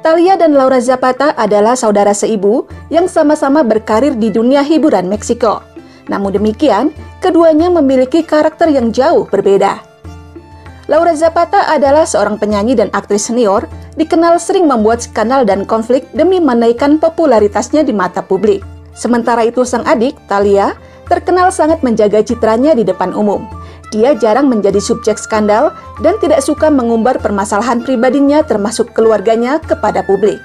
Thalia dan Laura Zapata adalah saudara seibu yang sama-sama berkarir di dunia hiburan Meksiko. Namun demikian, keduanya memiliki karakter yang jauh berbeda. Laura Zapata adalah seorang penyanyi dan aktris senior, dikenal sering membuat skandal dan konflik demi menaikkan popularitasnya di mata publik. Sementara itu sang adik, Thalia, terkenal sangat menjaga citranya di depan umum. Dia jarang menjadi subjek skandal dan tidak suka mengumbar permasalahan pribadinya termasuk keluarganya kepada publik.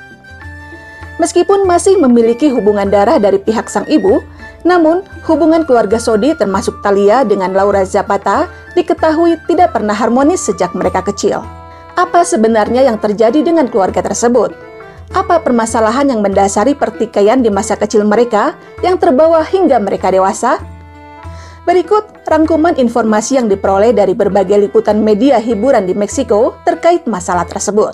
Meskipun masih memiliki hubungan darah dari pihak sang ibu, namun hubungan keluarga Sodi termasuk Thalia dengan Laura Zapata diketahui tidak pernah harmonis sejak mereka kecil. Apa sebenarnya yang terjadi dengan keluarga tersebut? Apa permasalahan yang mendasari pertikaian di masa kecil mereka yang terbawa hingga mereka dewasa? Berikut rangkuman informasi yang diperoleh dari berbagai liputan media hiburan di Meksiko terkait masalah tersebut.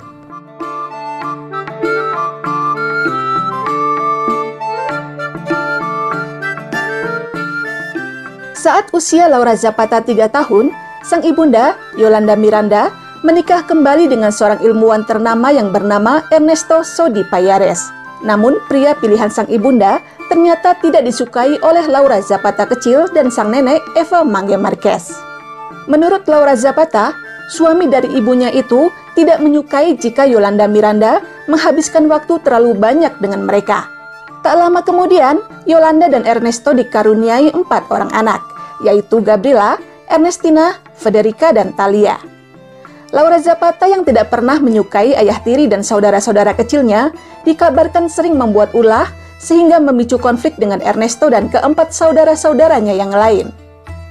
Saat usia Laura Zapata 3 tahun, sang ibunda, Yolanda Miranda, menikah kembali dengan seorang ilmuwan ternama yang bernama Ernesto Sodi Payares. Namun, pria pilihan sang ibunda ternyata tidak disukai oleh Laura Zapata kecil dan sang nenek Eva Mangge Marquez. Menurut Laura Zapata, suami dari ibunya itu tidak menyukai jika Yolanda Miranda menghabiskan waktu terlalu banyak dengan mereka. Tak lama kemudian, Yolanda dan Ernesto dikaruniai 4 orang anak, yaitu Gabriela, Ernestina, Federica, dan Thalia. Laura Zapata yang tidak pernah menyukai ayah tiri dan saudara-saudara kecilnya dikabarkan sering membuat ulah sehingga memicu konflik dengan Ernesto dan keempat saudara-saudaranya yang lain.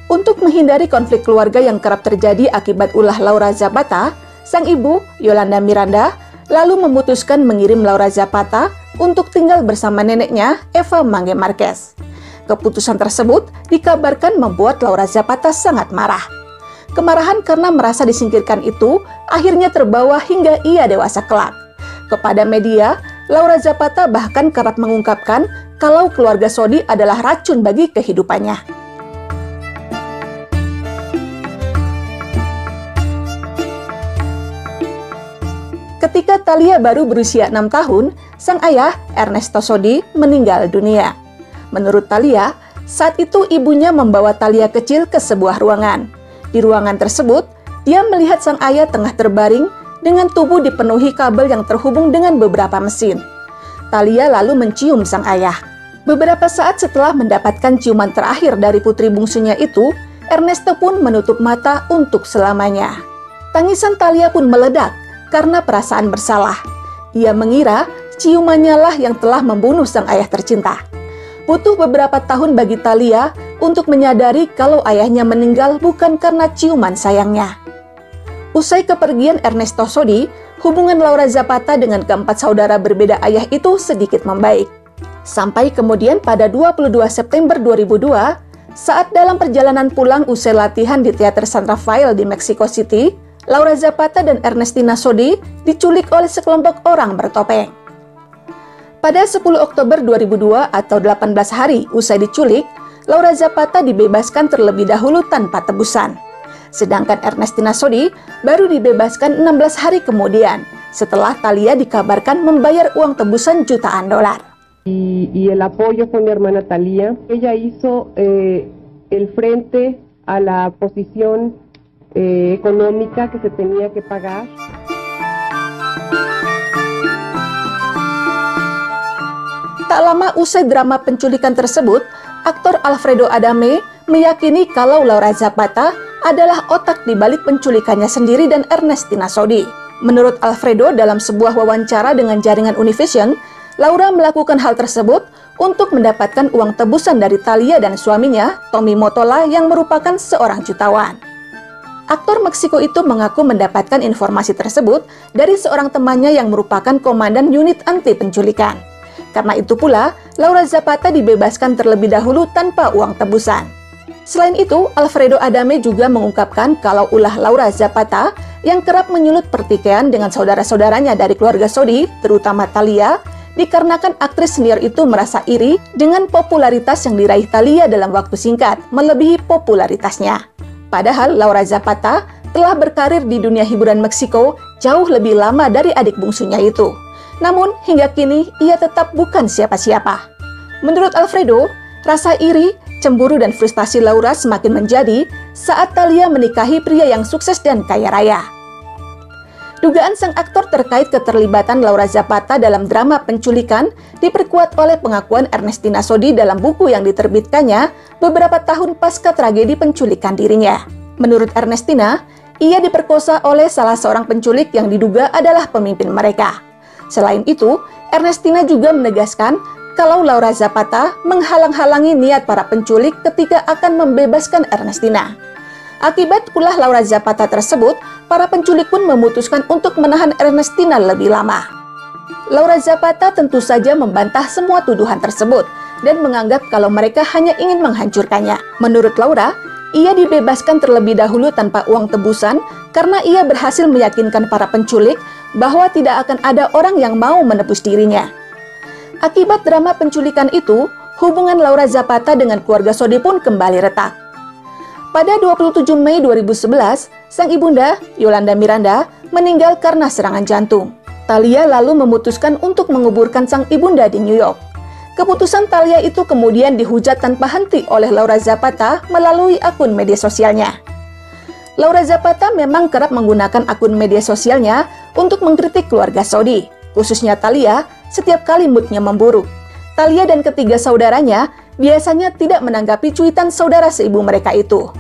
Untuk menghindari konflik keluarga yang kerap terjadi akibat ulah Laura Zapata, sang ibu, Yolanda Miranda, lalu memutuskan mengirim Laura Zapata untuk tinggal bersama neneknya, Eva Mangge Marquez. Keputusan tersebut dikabarkan membuat Laura Zapata sangat marah. Kemarahan karena merasa disingkirkan itu akhirnya terbawa hingga ia dewasa kelak. Kepada media, Laura Zapata bahkan kerap mengungkapkan kalau keluarga Sodi adalah racun bagi kehidupannya. Ketika Thalia baru berusia 6 tahun, sang ayah, Ernesto Sodi, meninggal dunia. Menurut Thalia, saat itu ibunya membawa Thalia kecil ke sebuah ruangan. Di ruangan tersebut, dia melihat sang ayah tengah terbaring dengan tubuh dipenuhi kabel yang terhubung dengan beberapa mesin. Thalia lalu mencium sang ayah. Beberapa saat setelah mendapatkan ciuman terakhir dari putri bungsunya itu, Ernesto pun menutup mata untuk selamanya. Tangisan Thalia pun meledak karena perasaan bersalah. Ia mengira ciumannya lah yang telah membunuh sang ayah tercinta. Butuh beberapa tahun bagi Thalia untuk menyadari kalau ayahnya meninggal bukan karena ciuman sayangnya. Usai kepergian Ernesto Sodi, hubungan Laura Zapata dengan keempat saudara berbeda ayah itu sedikit membaik. Sampai kemudian pada 22 September 2002, saat dalam perjalanan pulang usai latihan di Teater San Rafael di Mexico City, Laura Zapata dan Ernestina Sodi diculik oleh sekelompok orang bertopeng. Pada 10 Oktober 2002 atau 18 hari usai diculik, Laura Zapata dibebaskan terlebih dahulu tanpa tebusan. Sedangkan Ernestina Sodi baru dibebaskan 16 hari kemudian, setelah Thalia dikabarkan membayar uang tebusan jutaan dolar. Y el apoyo fue mi hermana Thalia. Ella hizo el frente a la posición económica que se tenía que pagar. Tak lama usai drama penculikan tersebut, aktor Alfredo Adame meyakini kalau Laura Zapata adalah otak di balik penculikannya sendiri dan Ernestina Sodi. Menurut Alfredo dalam sebuah wawancara dengan jaringan Univision, Laura melakukan hal tersebut untuk mendapatkan uang tebusan dari Thalia dan suaminya, Tommy Motola, yang merupakan seorang jutawan. Aktor Meksiko itu mengaku mendapatkan informasi tersebut dari seorang temannya yang merupakan komandan unit anti penculikan. Karena itu pula, Laura Zapata dibebaskan terlebih dahulu tanpa uang tebusan. Selain itu, Alfredo Adame juga mengungkapkan kalau ulah Laura Zapata yang kerap menyulut pertikaian dengan saudara-saudaranya dari keluarga Sodi, terutama Thalia, dikarenakan aktris senior itu merasa iri dengan popularitas yang diraih Thalia dalam waktu singkat, melebihi popularitasnya. Padahal Laura Zapata telah berkarir di dunia hiburan Meksiko jauh lebih lama dari adik bungsunya itu. Namun hingga kini ia tetap bukan siapa-siapa. Menurut Alfredo, rasa iri, cemburu dan frustasi Laura semakin menjadi saat Thalia menikahi pria yang sukses dan kaya raya. Dugaan sang aktor terkait keterlibatan Laura Zapata dalam drama penculikan diperkuat oleh pengakuan Ernestina Sodi dalam buku yang diterbitkannya beberapa tahun pasca tragedi penculikan dirinya. Menurut Ernestina, ia diperkosa oleh salah seorang penculik yang diduga adalah pemimpin mereka. Selain itu, Ernestina juga menegaskan kalau Laura Zapata menghalang-halangi niat para penculik ketika akan membebaskan Ernestina. Akibat ulah Laura Zapata tersebut, para penculik pun memutuskan untuk menahan Ernestina lebih lama. Laura Zapata tentu saja membantah semua tuduhan tersebut dan menganggap kalau mereka hanya ingin menghancurkannya. Menurut Laura, ia dibebaskan terlebih dahulu tanpa uang tebusan karena ia berhasil meyakinkan para penculik bahwa tidak akan ada orang yang mau menebus dirinya. Akibat drama penculikan itu, hubungan Laura Zapata dengan keluarga Sodi pun kembali retak. Pada 27 Mei 2011, sang ibunda, Yolanda Miranda, meninggal karena serangan jantung. Thalia lalu memutuskan untuk menguburkan sang ibunda di New York. Keputusan Thalia itu kemudian dihujat tanpa henti oleh Laura Zapata melalui akun media sosialnya. Laura Zapata memang kerap menggunakan akun media sosialnya untuk mengkritik keluarga Sodi, khususnya Thalia, setiap kali moodnya memburuk. Thalia dan ketiga saudaranya biasanya tidak menanggapi cuitan saudara seibu mereka itu.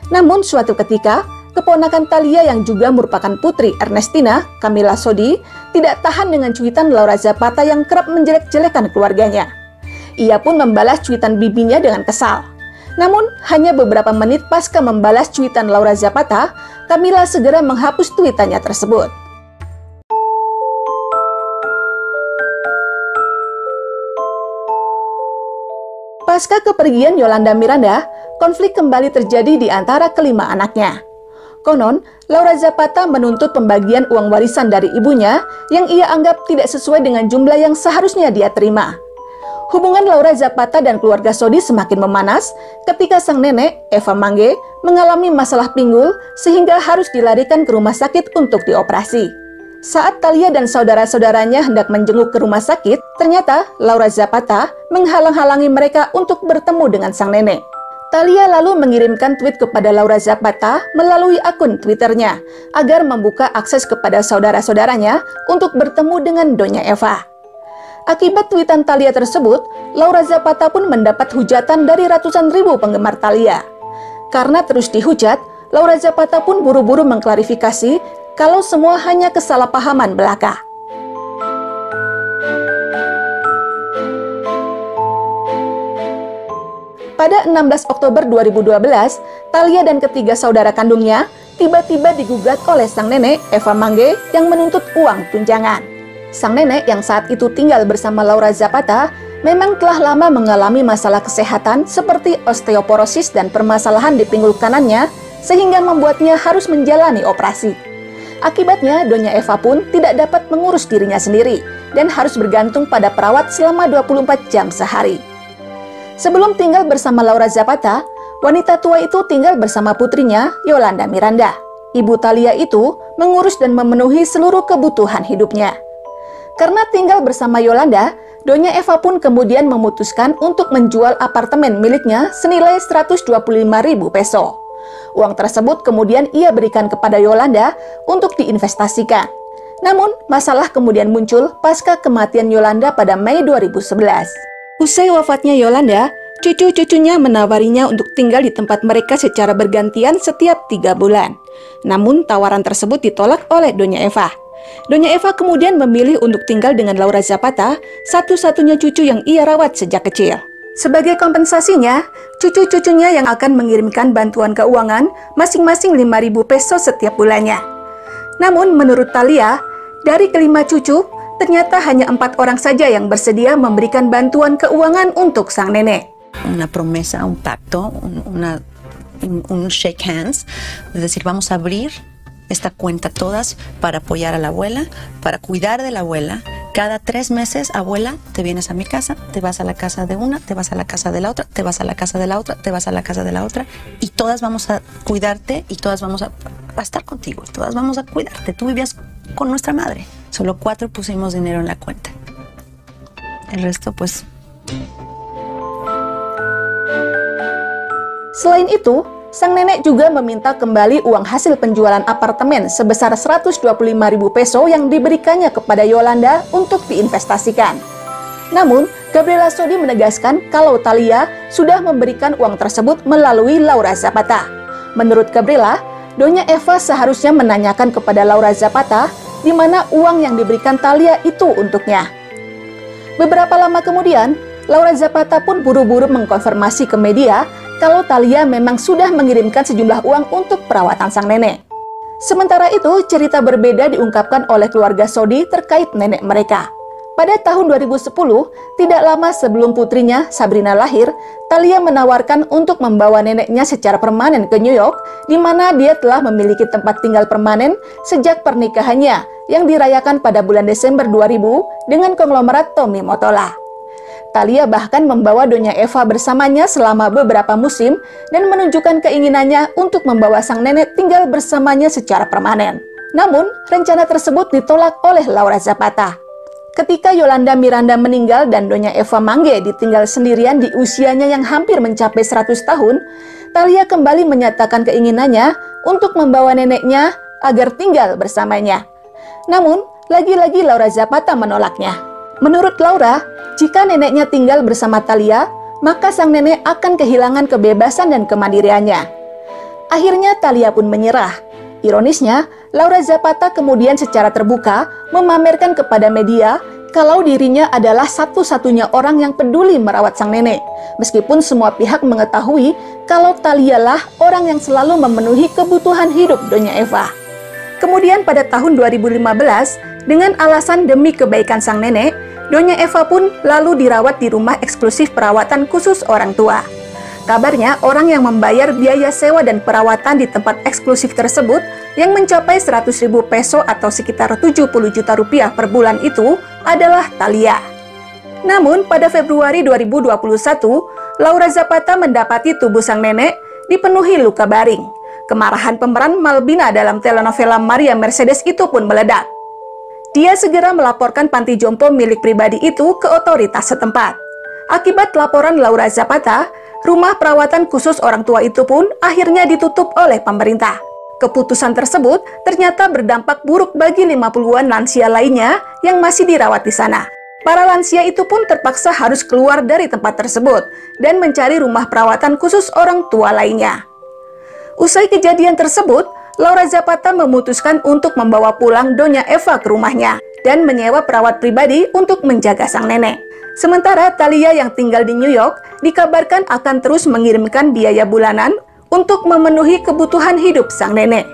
Namun suatu ketika, keponakan Thalia yang juga merupakan putri Ernestina, Camilla Sodi, tidak tahan dengan cuitan Laura Zapata yang kerap menjelek-jelekan keluarganya. Ia pun membalas cuitan bibinya dengan kesal. Namun, hanya beberapa menit pasca membalas cuitan Laura Zapata, Camilla segera menghapus tweetannya tersebut. Pasca kepergian Yolanda Miranda, konflik kembali terjadi di antara kelima anaknya. Konon, Laura Zapata menuntut pembagian uang warisan dari ibunya yang ia anggap tidak sesuai dengan jumlah yang seharusnya dia terima. Hubungan Laura Zapata dan keluarga Sodi semakin memanas ketika sang nenek, Eva Mangge, mengalami masalah pinggul sehingga harus dilarikan ke rumah sakit untuk dioperasi. Saat Thalia dan saudara-saudaranya hendak menjenguk ke rumah sakit, ternyata Laura Zapata menghalang-halangi mereka untuk bertemu dengan sang nenek. Thalia lalu mengirimkan tweet kepada Laura Zapata melalui akun Twitternya agar membuka akses kepada saudara-saudaranya untuk bertemu dengan Donya Eva. Akibat tweetan Thalia tersebut, Laura Zapata pun mendapat hujatan dari ratusan ribu penggemar Thalia. Karena terus dihujat, Laura Zapata pun buru-buru mengklarifikasi kalau semua hanya kesalahpahaman belaka. Pada 16 Oktober 2012, Thalia dan ketiga saudara kandungnya tiba-tiba digugat oleh sang nenek, Eva Mangge, yang menuntut uang tunjangan. Sang nenek yang saat itu tinggal bersama Laura Zapata memang telah lama mengalami masalah kesehatan seperti osteoporosis dan permasalahan di pinggul kanannya, sehingga membuatnya harus menjalani operasi. Akibatnya, Donya Eva pun tidak dapat mengurus dirinya sendiri dan harus bergantung pada perawat selama 24 jam sehari. Sebelum tinggal bersama Laura Zapata, wanita tua itu tinggal bersama putrinya, Yolanda Miranda. Ibu Thalia itu mengurus dan memenuhi seluruh kebutuhan hidupnya. Karena tinggal bersama Yolanda, Donya Eva pun kemudian memutuskan untuk menjual apartemen miliknya senilai 125.000 peso. Uang tersebut kemudian ia berikan kepada Yolanda untuk diinvestasikan. Namun, masalah kemudian muncul pasca kematian Yolanda pada Mei 2011. Usai wafatnya Yolanda, cucu-cucunya menawarinya untuk tinggal di tempat mereka secara bergantian setiap 3 bulan. Namun, tawaran tersebut ditolak oleh Donya Eva. Donya Eva kemudian memilih untuk tinggal dengan Laura Zapata, satu-satunya cucu yang ia rawat sejak kecil. Sebagai kompensasinya, cucu-cucunya yang akan mengirimkan bantuan keuangan masing-masing 5.000 peso setiap bulannya. Namun menurut Thalia, dari kelima cucu, ternyata hanya 4 orang saja yang bersedia memberikan bantuan keuangan untuk sang nenek. Una promesa, un pacto, un shake hands, es decir, vamos a abrir esta cuenta todas para apoyar a la abuela, para cuidar de la abuela. Cada 3 meses, abuela, te vienes a mi casa, te vas a la casa de una, te vas a la casa de la otra, te vas a la casa de la otra, te vas a la casa de la otra, y todas vamos a cuidarte y todas vamos a estar contigo, todas vamos a cuidarte. Tú vivías con nuestra madre. Solo 4 pusimos dinero en la cuenta. El resto pues. Selain itu, sang nenek juga meminta kembali uang hasil penjualan apartemen sebesar 125.000 peso yang diberikannya kepada Yolanda untuk diinvestasikan. Namun, Gabriela Sodi menegaskan kalau Thalia sudah memberikan uang tersebut melalui Laura Zapata. Menurut Gabriela, Doña Eva seharusnya menanyakan kepada Laura Zapata di mana uang yang diberikan Thalia itu untuknya. Beberapa lama kemudian, Laura Zapata pun buru-buru mengkonfirmasi ke media kalau Thalia memang sudah mengirimkan sejumlah uang untuk perawatan sang nenek. Sementara itu, cerita berbeda diungkapkan oleh keluarga Sodi terkait nenek mereka. Pada tahun 2010, tidak lama sebelum putrinya, Sabrina, lahir, Thalia menawarkan untuk membawa neneknya secara permanen ke New York, di mana dia telah memiliki tempat tinggal permanen sejak pernikahannya yang dirayakan pada bulan Desember 2000 dengan konglomerat Tommy Mottola. Thalia bahkan membawa Doña Eva bersamanya selama beberapa musim dan menunjukkan keinginannya untuk membawa sang nenek tinggal bersamanya secara permanen. Namun, rencana tersebut ditolak oleh Laura Zapata. Ketika Yolanda Miranda meninggal dan Doña Eva Mangge ditinggal sendirian di usianya yang hampir mencapai 100 tahun, Thalia kembali menyatakan keinginannya untuk membawa neneknya agar tinggal bersamanya. Namun, lagi-lagi Laura Zapata menolaknya. Menurut Laura, jika neneknya tinggal bersama Thalia, maka sang nenek akan kehilangan kebebasan dan kemandiriannya. Akhirnya Thalia pun menyerah. Ironisnya, Laura Zapata kemudian secara terbuka memamerkan kepada media kalau dirinya adalah satu-satunya orang yang peduli merawat sang nenek, meskipun semua pihak mengetahui kalau Thalia lah orang yang selalu memenuhi kebutuhan hidup Doña Eva. Kemudian pada tahun 2015, dengan alasan demi kebaikan sang nenek, Doña Eva pun lalu dirawat di rumah eksklusif perawatan khusus orang tua. Kabarnya, orang yang membayar biaya sewa dan perawatan di tempat eksklusif tersebut yang mencapai 100.000 peso atau sekitar 70 juta rupiah per bulan itu adalah Thalia. Namun, pada Februari 2021, Laura Zapata mendapati tubuh sang nenek dipenuhi luka baring. Kemarahan pemeran Malvina dalam telenovela Maria Mercedes itu pun meledak. Dia segera melaporkan panti jompo milik pribadi itu ke otoritas setempat. Akibat laporan Laura Zapata, rumah perawatan khusus orang tua itu pun akhirnya ditutup oleh pemerintah. Keputusan tersebut ternyata berdampak buruk bagi 50-an lansia lainnya yang masih dirawat di sana. Para lansia itu pun terpaksa harus keluar dari tempat tersebut dan mencari rumah perawatan khusus orang tua lainnya. Usai kejadian tersebut, Laura Zapata memutuskan untuk membawa pulang Doña Eva ke rumahnya dan menyewa perawat pribadi untuk menjaga sang nenek. Sementara Thalia yang tinggal di New York dikabarkan akan terus mengirimkan biaya bulanan untuk memenuhi kebutuhan hidup sang nenek.